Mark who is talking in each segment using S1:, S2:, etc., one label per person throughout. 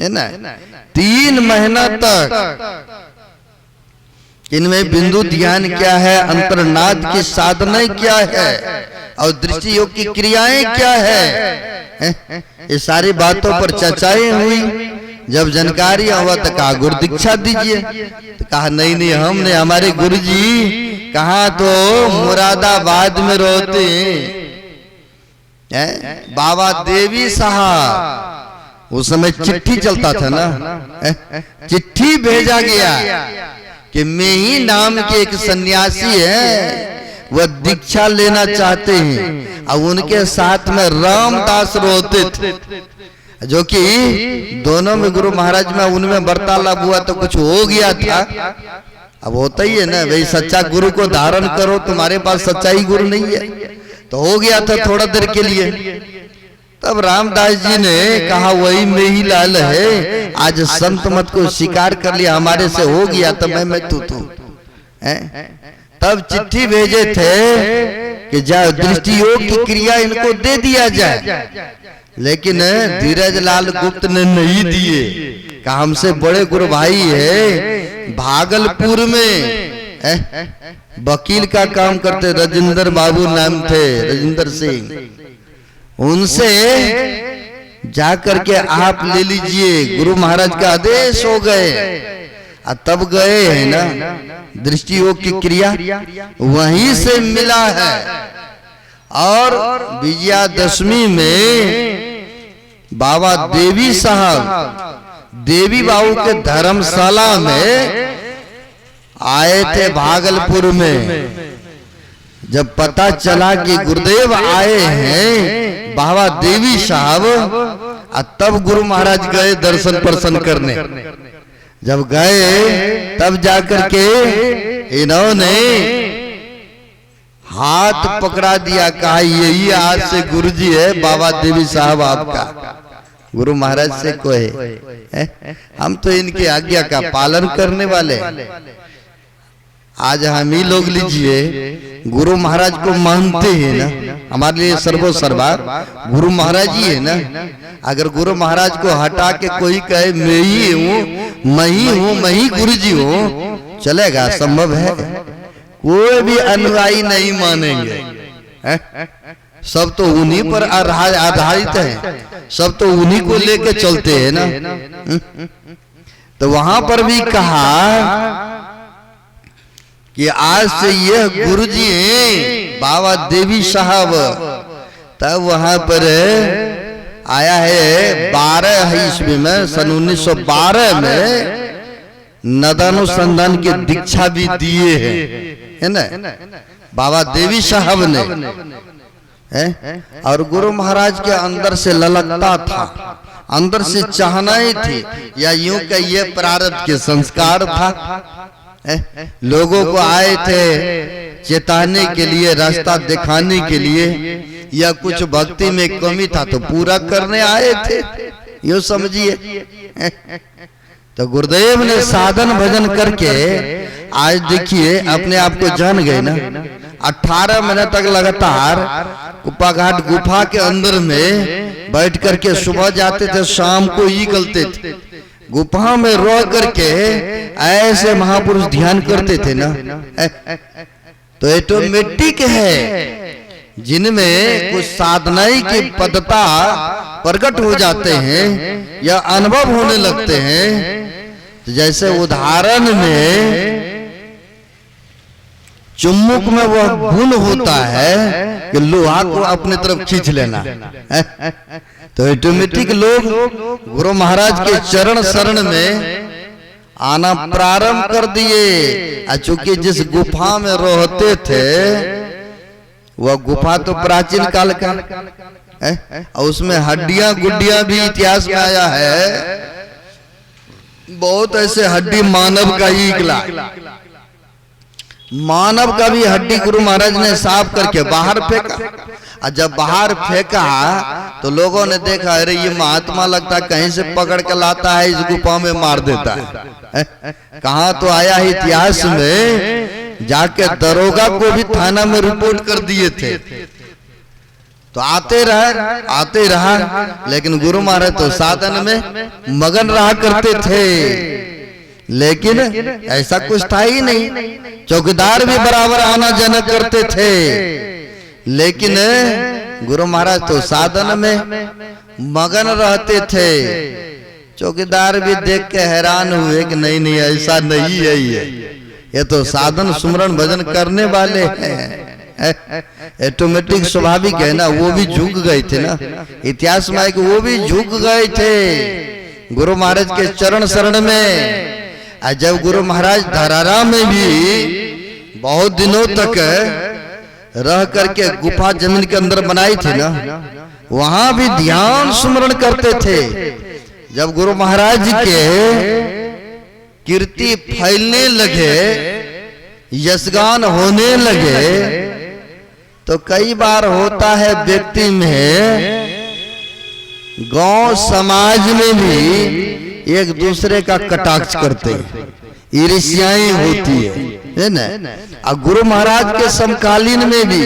S1: है ना। 3 महीना तक इनमें बिंदु ध्यान क्या है, अंतर्नाद की साधनाएं क्या है और दृष्टि योग की क्रियाएं क्या है, ये सारी बातों पर चर्चाएं हुई। जब जानकारी हुआ तो कहा गुरु दीक्षा दीजिए, तो कहा नहीं नहीं, हमने हमारे गुरु जी कहा तो मुरादाबाद में रहते हैं, बाबा देवी साहब। उस समय चिट्ठी चलता था ना, चिट्ठी भेजा गया कि मैं ही नाम के एक सन्यासी है, वह दीक्षा लेना चाहते हैं। और उनके साथ में रामदास रहते थे, जो कि दोनों में गुरु महाराज में उनमें वार्तालाप हुआ तो कुछ हो गया था। अब होता ही है ना भाई, सच्चा गुरु को धारण करो, तुम्हारे पास सच्चाई गुरु नहीं है, तो हो गया था थोड़ा देर के लिए। तब रामदास जी ने कहा वही में ही लाल है, आज संत मत को स्वीकार कर लिया, हमारे से हो गया तो मैं तू तब चिट्ठी भेजे थे कि जाओ दृष्टि योग की क्रिया इनको दे दिया जाए, लेकिन धीरज लाल गुप्त ने नहीं दिए। कहा हमसे बड़े गुरु भाई है भागलपुर में वकील का काम करते, राजेंद्र बाबू नाम थे, राजेंद्र सिंह, उनसे जाकर के आप ले लीजिए। गुरु महाराज का आदेश हो गए, तब गए है ना। दृष्टि योग की क्रिया वहीं से मिला है। और विजयादशमी में बाबा देवी साहब देवी बाबू के धर्मशाला में आए थे भागलपुर में। जब पता चला कि गुरुदेव आए हैं बाबा देवी साहब, तब गुरु महाराज गए दर्शन प्रसन करने। जब गए तब जाकर के इन्होंने हाथ पकड़ा दिया, कहा यही आज से गुरुजी है बाबा देवी साहब आपका। गुरु महाराज से कहे हम तो इनकी आज्ञा का पालन करने वाले। आज हम ही लोग लीजिए गुरु महाराज को मानते हैं ना, हमारे लिए सर्वो सर्वा गुरु महाराज ही है ना। अगर गुरु महाराज को हटा के कोई कहे मैं ही हूँ, मैं ही हूँ, मैं ही गुरु जी हूँ, चलेगा? संभव है? कोई भी अनुयायी नहीं मानेंगे। सब तो उन्हीं पर आधारित है, सब तो उन्हीं को लेके चलते हैं ना। तो वहां पर भी कहा कि आज से यह गुरुजी हैं बाबा देवी साहब। तब वहां पर आया है 12 ईस्वी में, सन 1912 में नदानुसंधान की दीक्षा भी दिए हैं, है ना, बाबा देवी साहब ने। और गुरु महाराज के अंदर से ललकता था, अंदर से चाहनाएं थी, या यूं कहिए प्रारब्ध के संस्कार था। लोगों को आए थे चेताने के लिए, रास्ता दिखाने के लिए, या कुछ भक्ति में कमी था तो पूरा करने आए थे, यूं समझिए। तो गुरुदेव ने साधन भजन करके आज देखिए अपने आप को जान गए ना। 18 महीने तक लगातार कुप्पा घाट गुफा के अंदर में बैठ करके सुबह जाते थे, शाम को निकलते थे। गुफा में रो करके ऐसे महापुरुष ध्यान करते थे ना। तो ऑटोमेटिक है, जिनमें कुछ साधनाई की पद्धता प्रकट हो जाते हैं या अनुभव होने लगते हैं। तो जैसे उदाहरण में चुम्बक में वह गुण होता है कि लोहा को अपने तरफ खींच लेना, तो ऑटोमेटिक लोग गुरु महाराज के चरण शरण में आना प्रारंभ कर दिए। चूंकि जिस गुफा में रहते थे वह गुफा तो प्राचीन काल का है, और उसमें हड्डियां गुड्डियां भी इतिहास में आया है। बहुत ऐसे हड्डी मानव का ही निकला, मानव का भी हड्डी गुरु महाराज ने साफ करके बाहर फेंका। और जब बाहर फेंका तो लोगों ने देखा, अरे ये महात्मा लगता है, कहीं से पकड़ के लाता है, इस गुफा में मार देता है। कहाँ तो आया है इतिहास में, जाके दरोगा को भी थाना में रिपोर्ट कर दिए थे। तो आते रहा, लेकिन गुरु महाराज तो साधन में मगन रहा करते थे। लेकिन ऐसा कुछ था ही नहीं। चौकीदार भी बराबर आना जाना करते थे, लेकिन गुरु महाराज तो साधन में मगन रहते थे। चौकीदार भी देख के हैरान हुए कि नहीं ऐसा नहीं है, ये तो साधन सुमरन भजन करने वाले हैं। ऑटोमेटिक स्वाभाविक है ना, वो भी झुक गए थे ना। इतिहास में है कि वो भी झुक गए थे गुरु महाराज के चरण शरण में। जब गुरु महाराज धरारा में भी बहुत दिनों तक रह करके गुफा जमीन के अंदर बनाई थी ना, वहां भी ध्यान सुमरण करते थे। जब गुरु महाराज के कीर्ति फैलने लगे, यशगान होने लगे, तो कई बार होता है व्यक्ति में, गांव समाज में भी एक दूसरे का कटाक्ष करते हैं, ईर्ष्याएं होती है ना। और गुरु महाराज के समकालीन में भी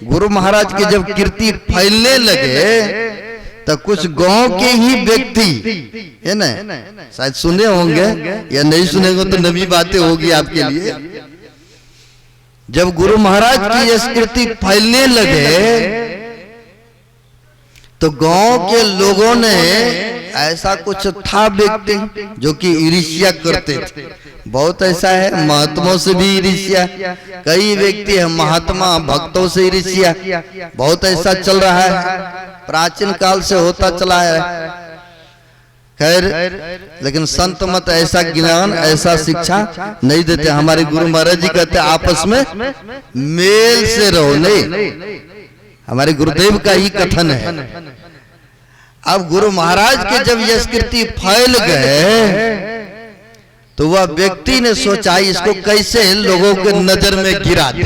S1: गुरु महाराज की जब कीर्ति फैलने लगे, तो कुछ गांव के ही व्यक्ति है ना, शायद सुने होंगे या नहीं सुनेंगे तो नवी बातें होगी आपके लिए। जब गुरु महाराज की यह कीर्ति फैलने लगे, तो गांव के लोगों ने, ऐसा कुछ था व्यक्ति जो कि ईर्ष्या करते थे। बहुत ऐसा है, महात्माओं से भी ईर्ष्या, कई व्यक्ति है महात्मा भक्तों से ईर्ष्या, बहुत ऐसा चल रहा है, प्राचीन काल से होता चला है। खैर, लेकिन संत मत ऐसा ज्ञान ऐसा शिक्षा नहीं देते। हमारे गुरु महाराज जी कहते आपस में मेल से रहो, नहीं, हमारे गुरुदेव का ही कथन है। अब गुरु महाराज के जब यह कीर्ति फैल गए, तो वह व्यक्ति ने सोचा इसको कैसे लोगों के नजर में गिरा दे,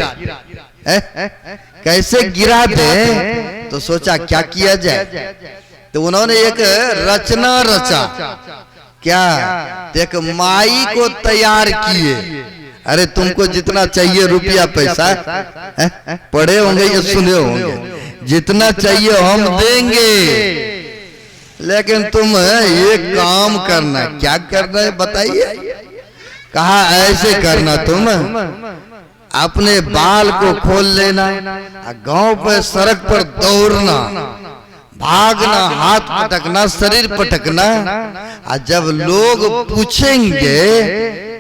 S1: कैसे गिरा दे। तो सोचा क्या किया जाए, तो उन्होंने एक रचना रचा। क्या? एक माई को तैयार किए। अरे तुमको जितना चाहिए रुपया पैसा, पढ़े होंगे या सुने होंगे, जितना चाहिए हम देंगे, लेकिन तुम ये काम करना। क्या करना है बताइए? कहा ऐसे करना, तुम अपने बाल को खोल लेना, गांव पर सड़क पर दौड़ना, भागना, हाथ पटकना, शरीर पटकना, और जब लोग पूछेंगे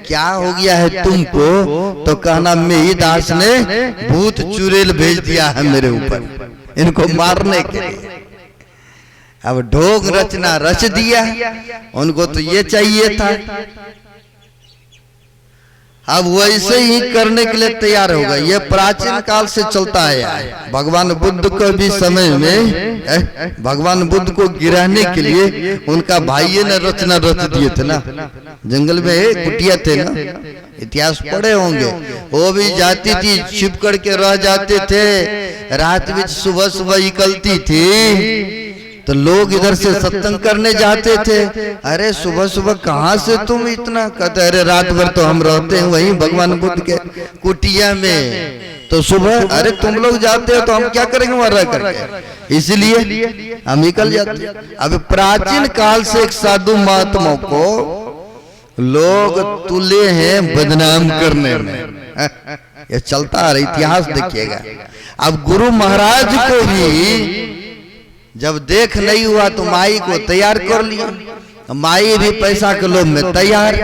S1: क्या हो गया है तुमको, तो कहना मेरी दास ने भूत चुड़ैल भेज दिया है मेरे ऊपर, इनको मारने के लिए। अब ढोंग रचना रच दिया, उनको तो ये चाहिए था। अब वैसे ही करने के लिए तैयार होगा। यह प्राचीन काल से चलता है। भगवान बुद्ध को भी समय में भगवान बुद्ध को गिराने के लिए उनका भाई ने रचना रच दिए थे ना, जंगल में कुटिया थे ना, इतिहास पढ़े होंगे। वो भी जाती थी, छिप करके रह जाते थे, रात में सुबह सुबह निकलती थी, तो लोग इधर से सत्संग करने जाते थे। अरे सुबह सुबह कहाँ से तुम इतना? कहते अरे रात भर तो हम रहते हैं वहीं भगवान बुद्ध के कुटिया में, तो सुबह अरे तुम लोग जाते हो तो हम क्या करेंगे वहां रह करके, इसलिए हम निकल जाते। अब प्राचीन काल से एक साधु महात्मा को लोग तुले हैं बदनाम करने में, ये चलता आ रहा इतिहास देखिएगा। अब गुरु महाराज को भी जब देख नहीं हुआ तो माई को तैयार कर लिया, माई भी पैसा के लोभ में तैयार।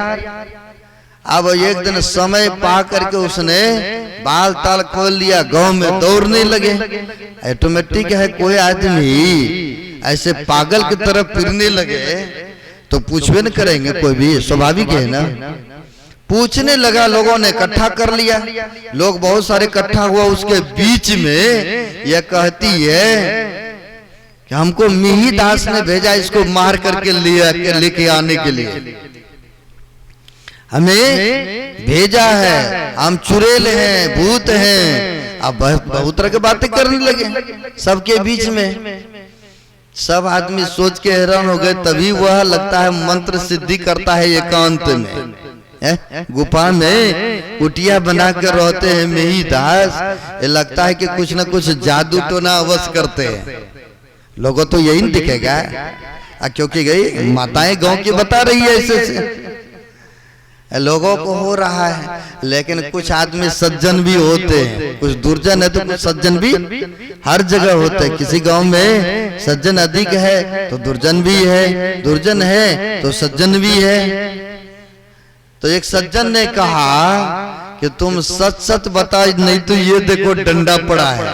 S1: अब एक दिन समय पा करके उसने बाल ताल खोल लिया, गांव में दौड़ने लगे। ऑटोमेटिक है, कोई आदमी ऐसे पागल की तरफ फिरने लगे तो पूछवे न करेंगे, कोई भी स्वाभाविक है ना। पूछने लगा, लोगों ने इकट्ठा कर लिया, लोग बहुत सारे इकट्ठा हुआ। उसके बीच में यह कहती है कि हमको मिही दास ने भेजा इसको मार करके लेके आने के लिए, हमें भेजा है, हम चुड़ैल हैं, भूत हैं। अब बहुत तरह की बातें करने लगे सबके बीच में। सब आदमी सोच के हैरान हो गए। तभी वह लगता है मंत्र सिद्धि करता है एकांत में, गुफा में कुटिया बना कर रहते हैं मेही दास। ये लगता है कि कुछ न कुछ जादू तो ना अवश्य करते हैं। लोगों तो यही नहीं दिखेगा, क्योंकि गई माताएं गांव की बता रही है ऐसे से लोगों को हो रहा है। लेकिन कुछ आदमी सज्जन भी होते हैं, कुछ दुर्जन है तो कुछ सज्जन भी हर जगह होते हैं। किसी गांव में सज्जन अधिक है तो दुर्जन भी है, दुर्जन है तो सज्जन भी है। तो एक सज्जन ने कहा कि तुम सच सच बता, नहीं तो ये देखो डंडा पड़ा है,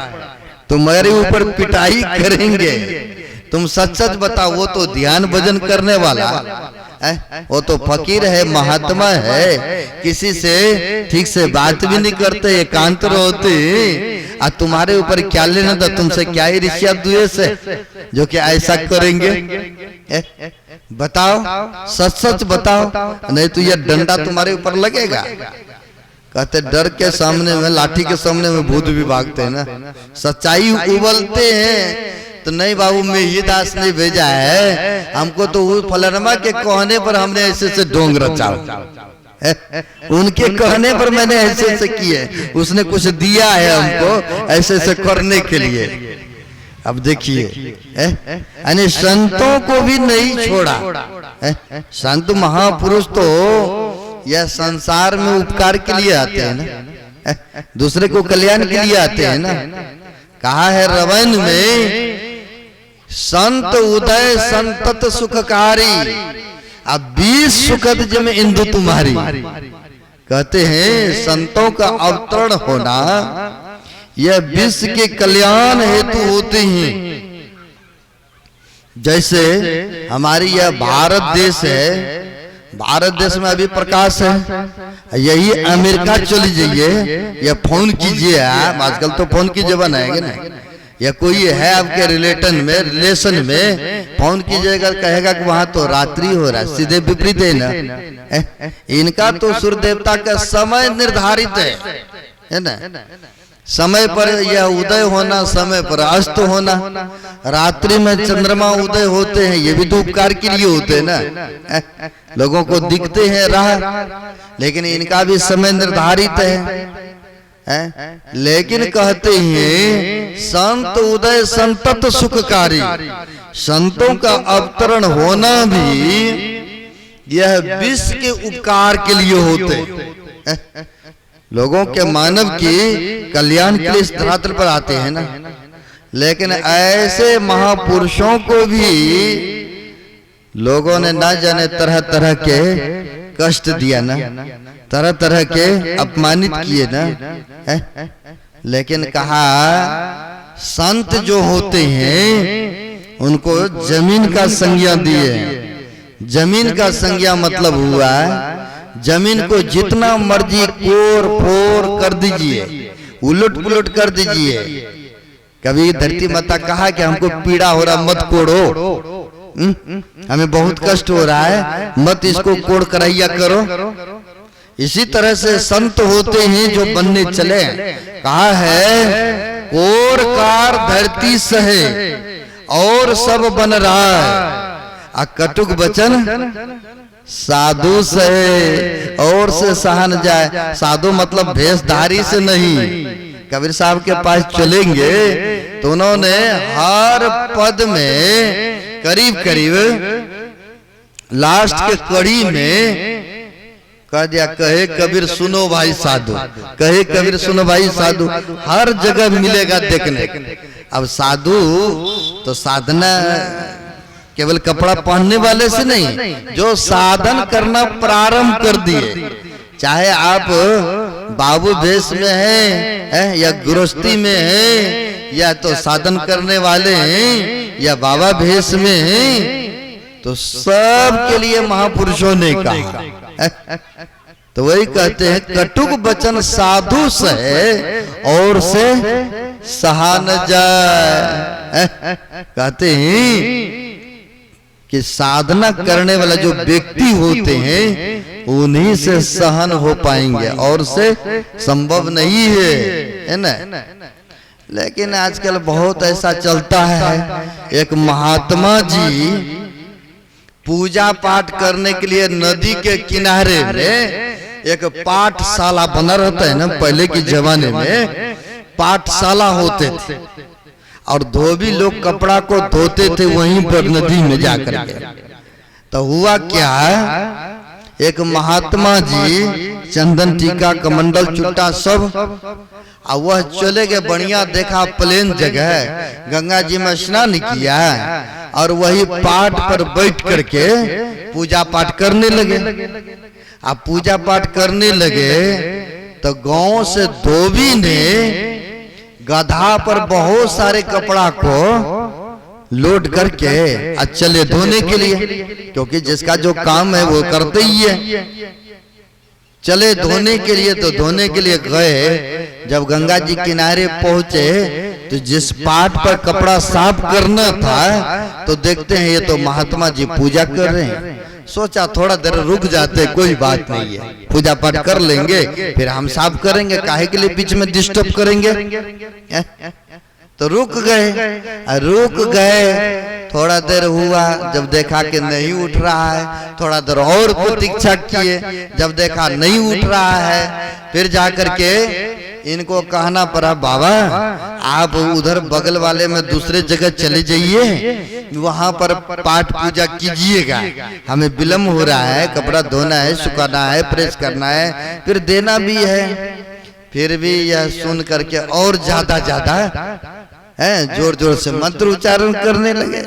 S1: तुम्हारे ऊपर पिटाई करेंगे। तुम सच सच बताओ। वो तो ध्यान भजन करने वाला, वो तो फकीर है, महात्मा है, किसी से ठीक से बात भी नहीं करते, एकांत रहते। और तुम्हारे ऊपर क्या लेना था, तुमसे क्या ईर्ष्या द्वेष है जो कि ऐसा करेंगे? बताओ, सच सच बताओ, नहीं तो यह डंडा तुम्हारे ऊपर लगेगा। कहते डर के सामने में, लाठी के सामने में भूत भी भागते हैं ना। सच्चाई उबलते हैं तो नहीं बाबू, मैं ये दास ने भेजा है हमको, तो वो फलनमा के कहने पर हमने ऐसे से ढोंग रचा, उनके कहने पर मैंने ऐसे ऐसे किए, उसने कुछ दिया है हमको ऐसे ऐसे करने के लिए। अब देखिए, यानी संतों को भी नहीं छोड़ा। संत महापुरुष तो यह संसार में उपकार के लिए आते हैं ना, दूसरे को कल्याण के लिए आते हैं ना। कहा है रामायण में, संत उदय संतत सुखकारी, अब 20 सुखद जम इंदु तुम्हारी। कहते हैं संतों का अवतरण होना यह विश्व के कल्याण हेतु होते हैं। जैसे हमारी यह भारत देश है, भारत देश में अभी प्रकाश है, यही अमेरिका चली जाइए या फोन कीजिए आप, आजकल तो फोन की जमाना है ना, या कोई है आपके रिलेशन में फोन कीजिएगा, कहेगा कि वहां तो रात्रि हो रहा है, सीधे विपरीत है ना। इनका तो सूर्य देवता का समय निर्धारित है ना, समय पर यह उदय होना, समय पर अस्त होना। रात्रि में चंद्रमा उदय होते हैं, ये भी तो उपकार के लिए होते हैं ना, लोगों को दिखते हैं राह, लेकिन इनका भी समय निर्धारित है। लेकिन कहते हैं संत उदय संतत सुखकारी, संतों का अवतरण होना भी यह विश्व के उपकार के लिए होते, लोगों के मानव के कल्याण के लिए इस धरातल पर आते हैं ना। लेकिन ऐसे महापुरुषों को भी लोगों ने ना जाने तरह तरह के कष्ट दिया ना, तरह तरह के अपमानित किए ना। लेकिन कहा संत जो होते हैं उनको जमीन का संज्ञा दिए। जमीन का संज्ञा मतलब हुआ जमीन को जितना मर्जी कोर फोर कर दीजिए, उलट पुलट कर दीजिए। कभी धरती माता कहा कि हमको पीड़ा हो रहा, मत कोड़ो, हमें बहुत कष्ट हो रहा है, मत इसको कोड़ कराइया करो। इसी तरह से संत होते हैं जो बनने चले। कहा है कोर कार धरती सहे और सब बन रहा है, कटुक वचन साधु सहे और से सहन जाए। साधु मतलब भेषधारी से नहीं। कबीर साहब के पास चलेंगे तो उन्होंने हर पद में करीब करीब लास्ट के कड़ी में कह दिया, कहे कबीर सुनो भाई साधु, कहे कबीर सुनो भाई साधु, हर जगह मिलेगा देखने। अब साधु तो साधना केवल कपड़ा पहनने वाले से नहीं, जो साधन करना प्रारंभ कर दिए, चाहे आप बाबू भेष में हैं या गृहस्थी में हैं या तो साधन करने वाले हैं या बाबा भेष में हैं, तो सब के लिए महापुरुषों ने कहा। तो वही कहते हैं कटुक वचन साधु सहे और से सहा न जाए। कहते हैं कि साधना करने वाला जो व्यक्ति होते हैं उन्हीं से सहन हो पाएंगे और से संभव नहीं है ना। लेकिन आजकल बहुत ऐसा चलता है, एक महात्मा जी पूजा पाठ करने के लिए नदी के किनारे में एक पाठशाला बना रहता है ना, पहले के जमाने में पाठशाला होते थे और धोबी लोग कपड़ा को धोते थे वहीं पर नदी में जाकर के। तो हुआ क्या, एक महात्मा जी चंदन टीका कमंडल चुट्टा सब, और वह चले गए, बढ़िया देखा प्लेन जगह, गंगा जी में स्नान किया और वही पाठ पर बैठ करके पूजा पाठ करने लगे। अब पूजा पाठ करने लगे तो गांव से धोबी ने गधा पर बहुत सारे कपड़ा को लोड करके चले धोने के लिए, क्योंकि जिसका जो काम है वो करते ही है। चले धोने के लिए, तो धोने के लिए गए। जब गंगा जी किनारे पहुंचे तो जिस पाट पर कपड़ा साफ करना था तो देखते हैं ये तो महात्मा जी पूजा कर रहे हैं। सोचा थोड़ा देर रुक जाते, कोई बात नहीं है, पूजा पाठ कर लेंगे फिर हम साफ करेंगे, काहे के लिए बीच में डिस्टर्ब करेंगे। तो रुक गए, थोड़ा देर हुआ, जब देखा कि नहीं उठ रहा है, थोड़ा देर और प्रतीक्षा किए, जब देखा नहीं उठ रहा है, फिर जाकर के इनको कहना पड़ा, बाबा आप उधर बगल वाले में दूसरे जगह चले जाइए, वहां पर पाठ पूजा कीजिएगा, हमें विलम्ब हो रहा है, कपड़ा धोना है, सुखाना है, प्रेस करना है, फिर देना भी है। फिर भी यह सुन करके और ज्यादा जोर जोर से मंत्र उच्चारण करने लगे।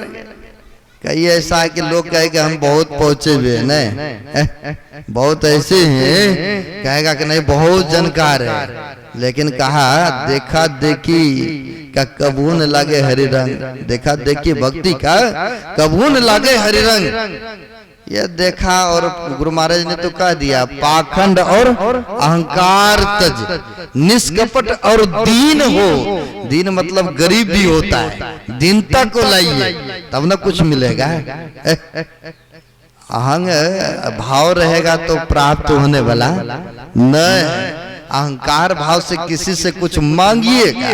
S1: कई ऐसा है कि लोग कहे कि हम बहुत पहुंचे हुए हैं, नहीं बहुत ऐसे हैं, कहेगा कि नहीं बहुत जानकार है, लेकिन कहा देखा देखी का कबू न लागे हरि रंग, देखा देखी भक्ति का कबू न लागे हरि रंग। यह देखा और गुरु महाराज ने तो कह दिया, पाखंड और अहंकार तज, निष्कपट और दीन हो। दीन मतलब गरीब भी होता है, दीनता को लाइए तब ना कुछ मिलेगा। अहंग भाव रहेगा तो प्राप्त होने वाला नहीं, अहंकार भाव से किसी से कुछ मांगिएगा,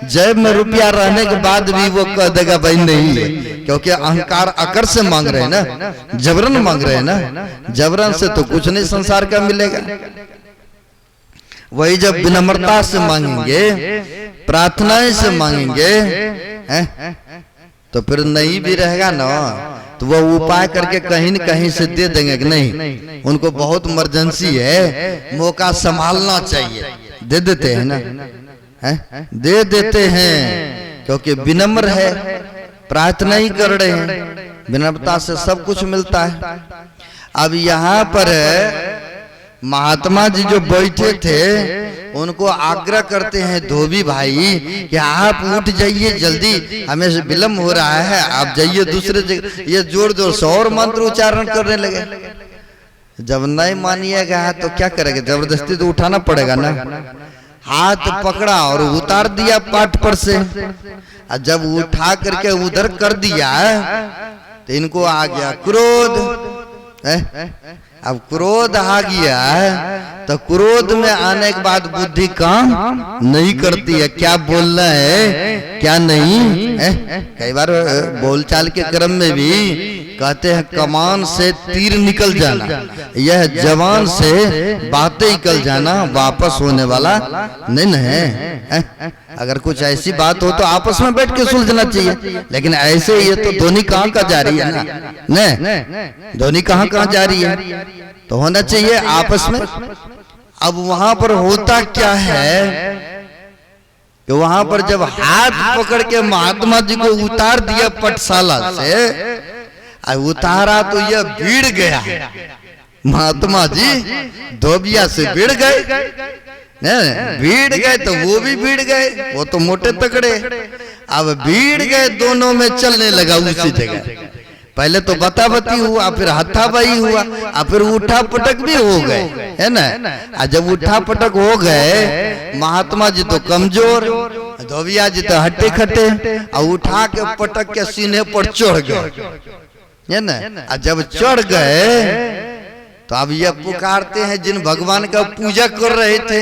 S1: जेब में रुपया रहने के बाद भी वो कह देगा भाई नहीं है, क्योंकि अहंकार अकर से मांग रहे हैं ना, जबरन मांग रहे हैं ना, जबरन से तो कुछ नहीं संसार का मिलेगा। वही जब विनम्रता से मांगेंगे, प्रार्थनाएं से मांगेंगे तो फिर नहीं भी रहेगा ना, तो वो उपाय करके कहीं न कहीं से दे देंगे कि नहीं उनको बहुत इमरजेंसी है, मौका संभालना चाहिए, दे देते हैं ना, दे देते हैं, क्योंकि विनम्र है, प्रार्थना ही कर रहे हैं, विनम्रता से सब कुछ मिलता है। अब यहाँ पर महात्मा जी जो बैठे थे उनको आग्रह करते हैं धोबी भाई कि आप उठ जाइए जल्दी, हमें विलम्ब हो रहा है, आप जाइए दूसरे जगह। ये जोर जोर से और मंत्र उच्चारण करने लगे। जब नहीं मानिएगा तो क्या करेंगे, जबरदस्ती तो उठाना पड़ेगा ना। हाथ पकड़ा और उतार दिया पाठ पर से, और जब उठा करके उधर कर दिया तो इनको आ गया क्रोध। अब क्रोध आ गया तो क्रोध में आने के बाद बुद्धि काम नहीं करती है, क्या बोलना है क्या नहीं। कई बार बोलचाल के क्रम में भी कहते हैं कमान से तीर निकल जाना, यह जवान से बातें निकल जाना वापस होने वाला नहीं है। अगर कुछ ऐसी बात हो तो आपस में बैठ के सुलझना चाहिए, लेकिन ऐसे ये तो धोनी कहाँ का जारी है ना, धोनी कहाँ जा रही है, तो होना चाहिए आपस में। अब वहां पर होता क्या है कि वहां पर जब हाथ पकड़ के महात्मा जी को उतार दिया पटशाला से, उतारा तो यह भीड़ गया, महात्मा जी धोबिया से भीड़ गए, भीड़ गए तो वो भी भीड़ गए, वो तो मोटे तकड़े, अब भीड़ गए, दोनों में चलने लगा उसी जगह। पहले तो बताबती हुआ, फिर हथाबाई हुआ, और फिर उठा पटक भी हो गए, है ना। जब उठा पटक हो गए, महात्मा जी तो कमजोर, धोबिया जी तो हट्टे खट्टे, और उठा के पटक के सीने पर चढ़ गए, है ना। जब चढ़ गए तो अब यह पुकारते हैं जिन भगवान का पूजा कर रहे थे।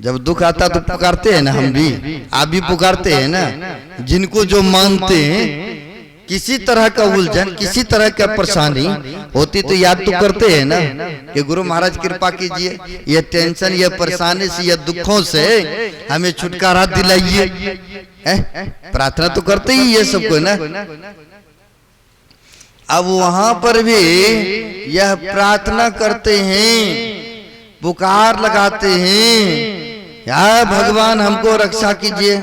S1: जब दुख आता तो पुकारते हैं ना, हम भी आप भी पुकारते हैं ना, जिनको जो मानते हैं किसी तरह का उलझन, किसी तरह का परेशानी होती तो याद तो करते हैं ना कि गुरु महाराज कृपा कीजिए, ये टेंशन, ये परेशानी से, ये दुखों से हमें छुटकारा दिलाइए। प्रार्थना तो करते ही ये सबको ना। अब वहां पर भी यह प्रार्थना करते हैं, पुकार लगाते हैं, या भगवान हमको रक्षा कीजिए।